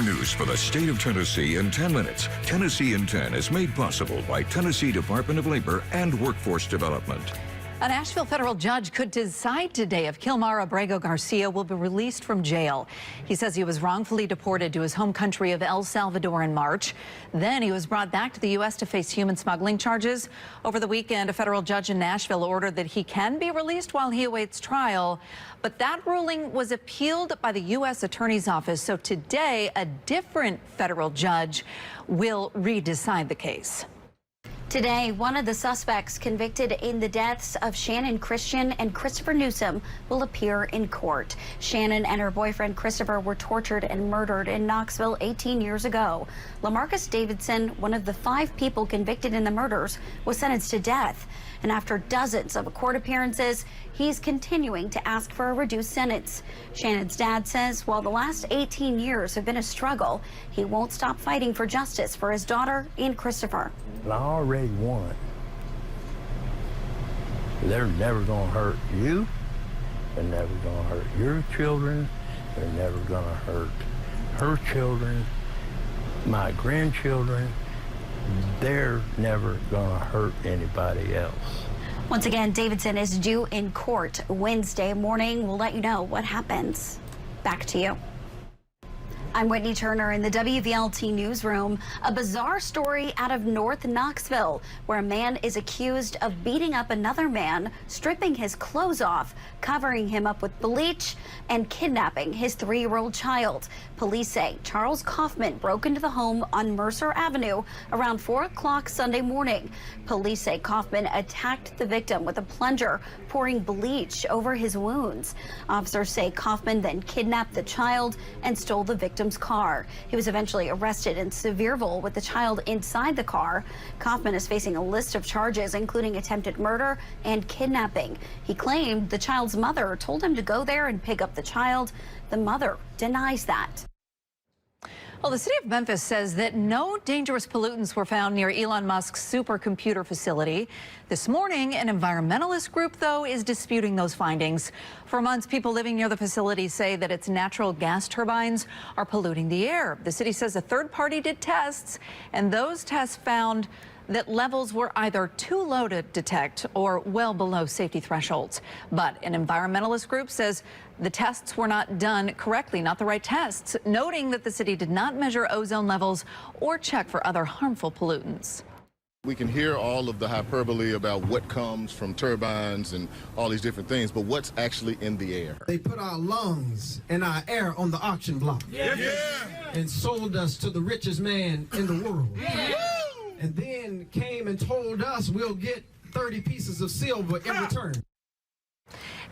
Your news for the state of Tennessee in 10 minutes. Tennessee in 10 is made possible by Tennessee Department of Labor and Workforce Development. A Nashville federal judge could decide today if Kilmar Abrego Garcia will be released from jail. He says he was wrongfully deported to his home country of El Salvador in March. Then he was brought back to the U.S. to face human smuggling charges. Over the weekend, a federal judge in Nashville ordered that he can be released while he awaits trial. But that ruling was appealed by the U.S. Attorney's Office. So today, a different federal judge will redecide the case. Today, one of the suspects convicted in the deaths of Shannon Christian and Christopher Newsom will appear in court. Shannon and her boyfriend Christopher were tortured and murdered in Knoxville 18 years ago. Lamarcus Davidson, one of the 5 people convicted in the murders, was sentenced to death. And after dozens of court appearances, he's continuing to ask for a reduced sentence. Shannon's dad says while the last 18 years have been a struggle, he won't stop fighting for justice for his daughter and Christopher. I already won. They're never going to hurt you. They're never going to hurt your children. They're never going to hurt her children, my grandchildren. They're never going to hurt anybody else. Once again, Davidson is due in court Wednesday morning. We'll let you know what happens. Back to you. I'm Whitney Turner in the WVLT newsroom. A bizarre story out of North Knoxville, where a man is accused of beating up another man, stripping his clothes off, covering him up with bleach, and kidnapping his 3-year-old child. Police say Charles Kaufman broke into the home on Mercer Avenue around 4 o'clock Sunday morning. Police say Kaufman attacked the victim with a plunger, pouring bleach over his wounds. Officers say Kaufman then kidnapped the child and stole the victim's car. He was eventually arrested in Sevierville with the child inside the car. Kaufman is facing a list of charges, including attempted murder and kidnapping. He claimed the child's mother told him to go there and pick up the child. The mother denies that. Well, the city of Memphis says that no dangerous pollutants were found near Elon Musk's supercomputer facility. This morning, an environmentalist group, though, is disputing those findings. For months, people living near the facility say that its natural gas turbines are polluting the air. The city says a third party did tests, and those tests found that levels were either too low to detect or well below safety thresholds. But an environmentalist group says the tests were not done correctly, not the right tests, noting that the city did not measure ozone levels or check for other harmful pollutants. We can hear all of the hyperbole about what comes from turbines and all these different things, but what's actually in the air? They put our lungs and our air on the auction block and sold us to the richest man in the world. And then came and told us we'll get 30 pieces of silver in return.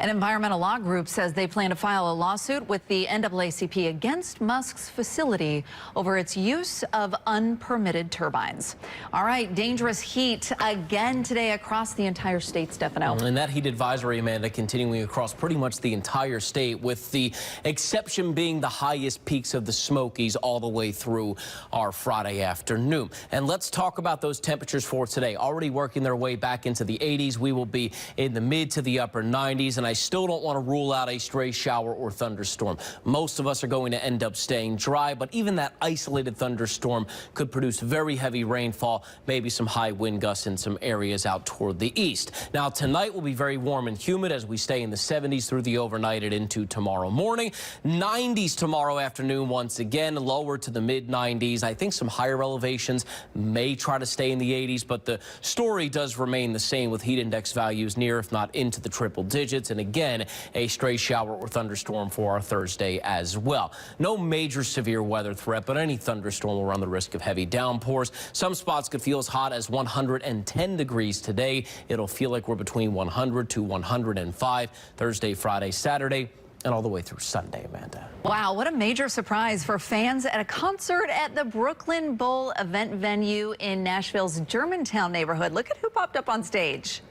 An environmental law group says they plan to file a lawsuit with the NAACP against Musk's facility over its use of unpermitted turbines. All right, dangerous heat again today across the entire state, Stefano. And that heat advisory, Amanda, continuing across pretty much the entire state, with the exception being the highest peaks of the Smokies all the way through our Friday afternoon. And let's talk about those temperatures for today. Already working their way back into the 80s. We will be in the mid to the upper 90s. And I still don't want to rule out a stray shower or thunderstorm. Most of us are going to end up staying dry, but even that isolated thunderstorm could produce very heavy rainfall, maybe some high wind gusts in some areas out toward the east. Now, tonight will be very warm and humid as we stay in the 70s through the overnight and into tomorrow morning. 90s tomorrow afternoon once again, lower to the mid 90s. I think some higher elevations may try to stay in the 80s, but the story does remain the same with heat index values near, if not into the triple digits. And again, a stray shower or thunderstorm for our Thursday as well. No major severe weather threat, but any thunderstorm will run the risk of heavy downpours. Some spots could feel as hot as 110 degrees today. It'll feel like we're between 100 to 105 Thursday, Friday, Saturday, and all the way through Sunday, Amanda. Wow, what a major surprise for fans at a concert at the Brooklyn Bowl event venue in Nashville's Germantown neighborhood. Look at who popped up on stage.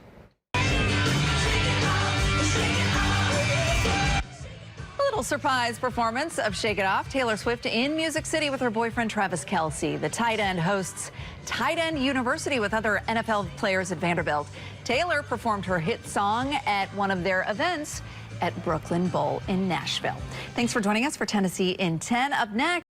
Surprise performance of Shake It Off. Taylor Swift in Music City with her boyfriend Travis Kelce. The tight end hosts Tight End University with other NFL players at Vanderbilt. Taylor performed her hit song at one of their events at Brooklyn Bowl in Nashville. Thanks for joining us for Tennessee in 10. Up next.